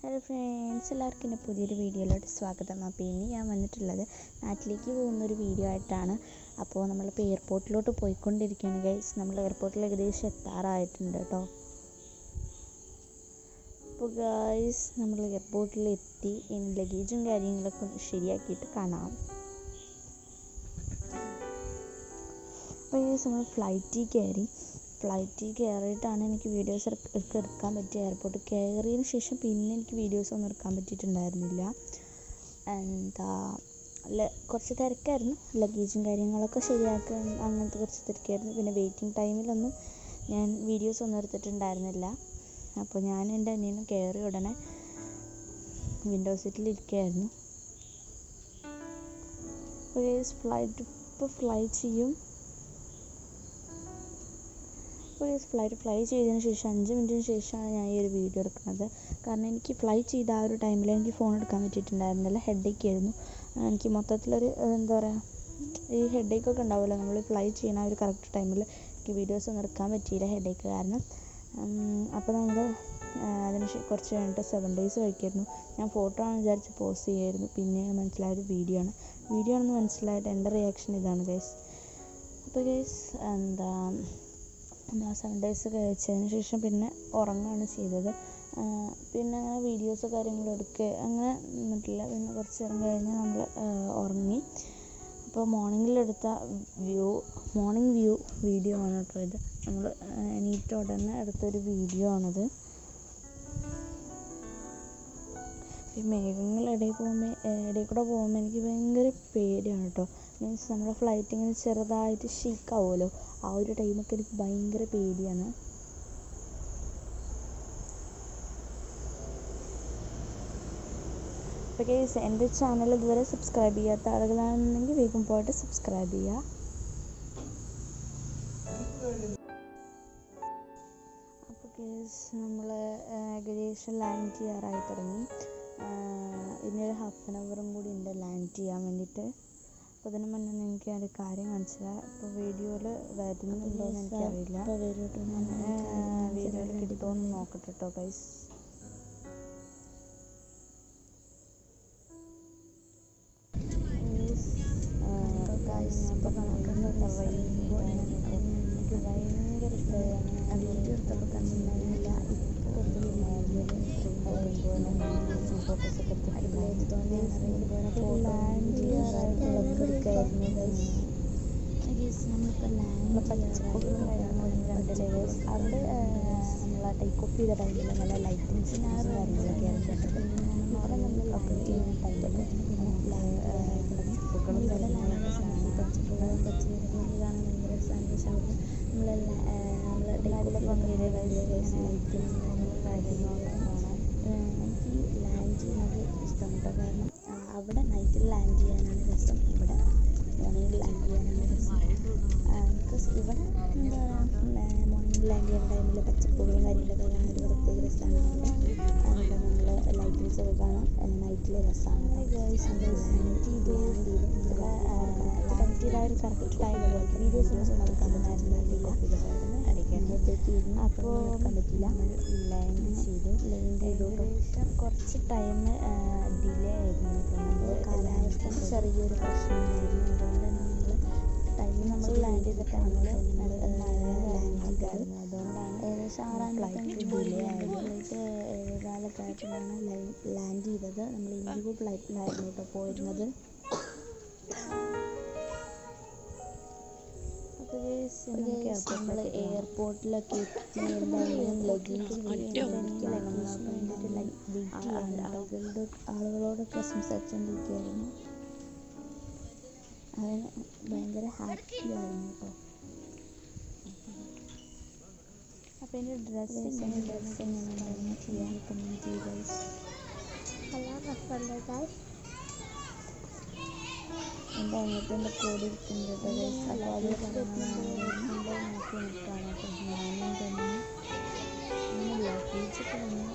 Hello friends, എല്ലാവർക്കും എൻ്റെ പുതിയൊരു വീഡിയോയിലോട്ട് സ്വാഗതം. അപ്പോൾ ഇനി ഞാൻ വന്നിട്ടുള്ളത് നാട്ടിലേക്ക് പോകുന്നൊരു വീഡിയോ ആയിട്ടാണ്. അപ്പോൾ നമ്മളിപ്പോൾ എയർപോർട്ടിലോട്ട് പോയിക്കൊണ്ടിരിക്കുകയാണ് ഗൈസ്. നമ്മൾ എയർപോർട്ടിൽ ഏകദേശം എത്താറായിട്ടുണ്ട് കേട്ടോ. അപ്പോൾ ഗൈസ്, നമ്മൾ എയർപോർട്ടിലെത്തി. ഇനി ലഗേജും കാര്യങ്ങളൊക്കെ ശരിയാക്കിയിട്ട് കാണാം. അപ്പോൾ ഗൈസ്, നമ്മൾ ഫ്ലൈറ്റിൽ കയറിയിട്ടാണ് എനിക്ക് വീഡിയോസ് ഒക്കെ എടുക്കാൻ പറ്റിയ. എയർപോർട്ടിൽ കയറിയതിന് ശേഷം പിന്നെ എനിക്ക് വീഡിയോസ് ഒന്നും എടുക്കാൻ പറ്റിയിട്ടുണ്ടായിരുന്നില്ല. കുറച്ച് തിരക്കായിരുന്നു. ലഗേജും കാര്യങ്ങളൊക്കെ ശരിയാക്കാൻ അങ്ങനത്തെ കുറച്ച് തിരക്കായിരുന്നു. പിന്നെ വെയിറ്റിംഗ് ടൈമിലൊന്നും ഞാൻ വീഡിയോസ് ഒന്നും എടുത്തിട്ടുണ്ടായിരുന്നില്ല. അപ്പോൾ ഞാനും എൻ്റെ അനിയനും കയറി ഉടനെ വിൻഡോ സീറ്റിൽ ഇരിക്കുകയായിരുന്നു. ഫ്ലൈ ചെയ്തതിന് ശേഷം 5 മിനിറ്റിന് ശേഷമാണ് ഞാൻ ഈ ഒരു വീഡിയോ എടുക്കുന്നത്. കാരണം എനിക്ക് ഫ്ലൈ ചെയ്ത ആ ഒരു ടൈമിൽ എനിക്ക് ഫോൺ എടുക്കാൻ പറ്റിയിട്ടുണ്ടായിരുന്നില്ല. ഹെഡേക്ക് ആയിരുന്നു. എനിക്ക് മൊത്തത്തിലൊരു എന്താ പറയുക, ഈ ഹെഡേക്കൊക്കെ ഉണ്ടാവുമല്ലോ നമ്മൾ ഫ്ലൈ ചെയ്യണ ആ ഒരു കറക്റ്റ് ടൈമിൽ എനിക്ക് വീഡിയോസ് ഒന്നും എടുക്കാൻ പറ്റിയില്ല, ഹെഡേക്ക് കാരണം. അപ്പോൾ നമ്മൾ അതിന് കുറച്ച് കഴിഞ്ഞിട്ട് 7 days കഴിക്കായിരുന്നു. ഞാൻ ഫോട്ടോ ആണെന്ന് വിചാരിച്ച് പോസ്റ്റ് ചെയ്യായിരുന്നു. പിന്നെയാണ് മനസ്സിലായത് വീഡിയോ ആണെന്ന് മനസ്സിലായിട്ട് എൻ്റെ റിയാക്ഷൻ ഇതാണ് ഗൈസ്. അപ്പോൾ ഗൈസ്, നമ്മൾ 7 days കഴിച്ചതിന് ശേഷം പിന്നെ ഉറങ്ങുകയാണ് ചെയ്തത്. പിന്നെ അങ്ങനെ വീഡിയോസ് കാര്യങ്ങൾ എടുക്കുക അങ്ങനെ നിന്നിട്ടില്ല. പിന്നെ കുറച്ച് നേരം കഴിഞ്ഞ് നമ്മൾ ഉറങ്ങി. അപ്പോൾ മോർണിംഗിലെടുത്ത മോർണിംഗ് വ്യൂ വീഡിയോ ആണ് കേട്ടോ ഇത്. നമ്മൾ എണീറ്റ ഉടനെ എടുത്തൊരു വീഡിയോ ആണത്. ഈ മേഘങ്ങളിടയിൽ കൂടെ പോകുമ്പോൾ എനിക്ക് ഭയങ്കര പേടിയാണ് കേട്ടോ. മീൻസ് നമ്മുടെ ഫ്ലൈറ്റ് ഇങ്ങനെ ചെറുതായിട്ട് ഷേക്കാവുമല്ലോ, ആ ഒരു ടൈമൊക്കെ എനിക്ക് ഭയങ്കര പേടിയാണ്. അപ്പോൾ ഗൈസ്, എൻ്റെ ചാനൽ ഇതുവരെ സബ്സ്ക്രൈബ് ചെയ്യാത്ത ആളുകളാണെന്നുണ്ടെങ്കിൽ വേഗം പോയിട്ട് സബ്സ്ക്രൈബ് ചെയ്യുക. അപ്പോൾ ഗൈസ്, നമ്മൾ ഏകദേശം ലാൻഡ് ചെയ്യാറായി തുടങ്ങി. ഇനിയൊരു 1/2 hour കൂടി ഉണ്ട് ലാൻഡ് ചെയ്യാൻ വേണ്ടിയിട്ട്. അപ്പോൾ അതിന് മുന്നേ എനിക്ക് ഒരു കാര്യം കാണിച്ചതാണ്. ഇപ്പോൾ വീഡിയോയിൽ വരുന്നുണ്ടോ എന്ന് എനിക്കറിയില്ല. വീഡിയോയിൽ കിട്ടുമോ എന്ന് നോക്കട്ടെ കേട്ടോ ഗൈസ്. ഇപ്പോൾ നമുക്ക് റെയിൻബോ എനിക്ക് ഭയങ്കര ഇഷ്ടമാണ്. വീഡിയോ എടുത്തപ്പോൾ കണ്ടിട്ടുണ്ടായിരുന്നില്ല. ഇപ്പോൾ ഫോട്ടോസൊക്കെ എടുത്തിട്ടുണ്ടായിരുന്നു. ലാൻഡ് ചെയ്യാറായിട്ടുള്ളതൊക്കെ എടുക്കായിരുന്നു ഗൈസ്. നമ്മളിപ്പോൾ ലാൻഡ് പച്ചപ്പുകളും കാര്യങ്ങളും കണ്ടില്ലേ ഗൈസ്. അവിടെ നമ്മൾ ടേക്ക് ഓഫ് ചെയ്ത ടൈമിൽ നല്ല ലൈറ്റിങ്സും കാര്യങ്ങളൊക്കെ ആയിരുന്നു. അവിടെ നമ്മൾ ലൊക്കേറ്റ് ചെയ്യുന്ന ടൈമിൽ പച്ചപ്പുകളും പച്ചക്കറികളും കാണാൻ ഭയങ്കര രസമാണ്. പക്ഷെ അവിടെ നമ്മൾ പങ്കിടെ ലൈറ്റിങ് കാര്യങ്ങളൊക്കെ കാണാൻ എനിക്ക് ലാൻഡ് ചെയ്യുന്നത് ഇഷ്ടമുണ്ട്. കാരണം അവിടെ നൈറ്റിൽ ലാൻഡ് ചെയ്യാനാണ് രസം, ഇവിടെ മോർണിംഗിൽ ലാൻഡ് ചെയ്യാനാണ് രസം. ബിക്കോസ് ഇവിടെ എന്താ പറയുക, മോർണിംഗിൽ ലാൻഡ് ചെയ്യുന്ന ടൈമിൽ പച്ചപ്പുകളും കാര്യങ്ങളൊക്കെ കാണാൻ ഒരു പ്രത്യേക രസമാണ്. അവിടെ നമ്മൾ ലൈറ്റിങ്സ് ഒക്കെ കാണാൻ നൈറ്റിൽ രസമാണ്. ഒരു കറക്റ്റ് ടൈമിൽ വീഡിയോസ് ഒന്നും എടുക്കാൻ പറ്റുന്നില്ല. അപ്പോൾ എടുക്കാൻ പറ്റില്ല. ലാൻഡ് ചെയ്തു കുറച്ച് ടൈം ഡിലേ ആയിരുന്നു. നമ്മൾ കാലാവസ്ഥ ചെറിയൊരു പ്രശ്നമായിരുന്നു. അതുകൊണ്ട് നമ്മൾ നമ്മൾ ലാൻഡ് ചെയ്ത ടൈമിൽ ലാൻഡ് ചെയ്തായിരുന്നു. അതുകൊണ്ടാണ് ഏകദേശം 6 ഡിലേ ആയത്. ഫ്ലൈറ്റ് 7:15 ലാൻഡ് ചെയ്തത്. നമ്മൾ ഇൻഡിഗോ ഫ്ലൈറ്റിലായിരുന്നു കേട്ടോ പോയിരുന്നത്. നമ്മൾ എയർപോർട്ടിലൊക്കെ എത്തി എല്ലാവരും ലഗേജ് ആളുകളോടൊക്കെ സംസാരിച്ചുകൊണ്ടിരിക്കുകയായിരുന്നു. അതിന് ഭയങ്കര ഹാപ്പി ആയിരുന്നു കേട്ടോ. അപ്പോൾ എൻ്റെ ഡ്രസ്സ് എങ്ങനെയുണ്ടായിരുന്നു ചെയ്യാൻ കമൻറ്റ് ചെയ്യുക ഗൈസ്. എൻ്റെ അനിയത്തിൻ്റെ കൂടെ ഇരിക്കുന്നുണ്ട് കേട്ടോ ഗൈസ്. അപ്പോൾ അത് നോക്കി നിൽക്കുകയാണ് കേട്ടോ. ഞാനും തന്നെ അങ്ങനെ ലഗേജൊക്കെ വന്നു.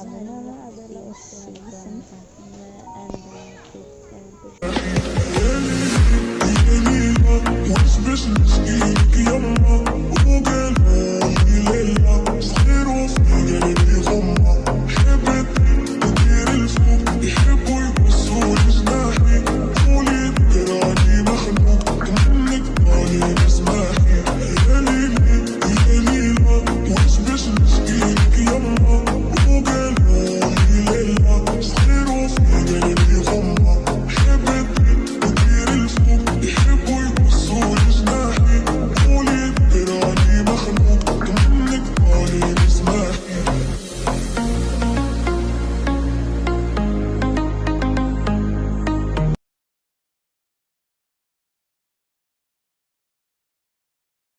അതിനാണ് അതെല്ലാം എന്താ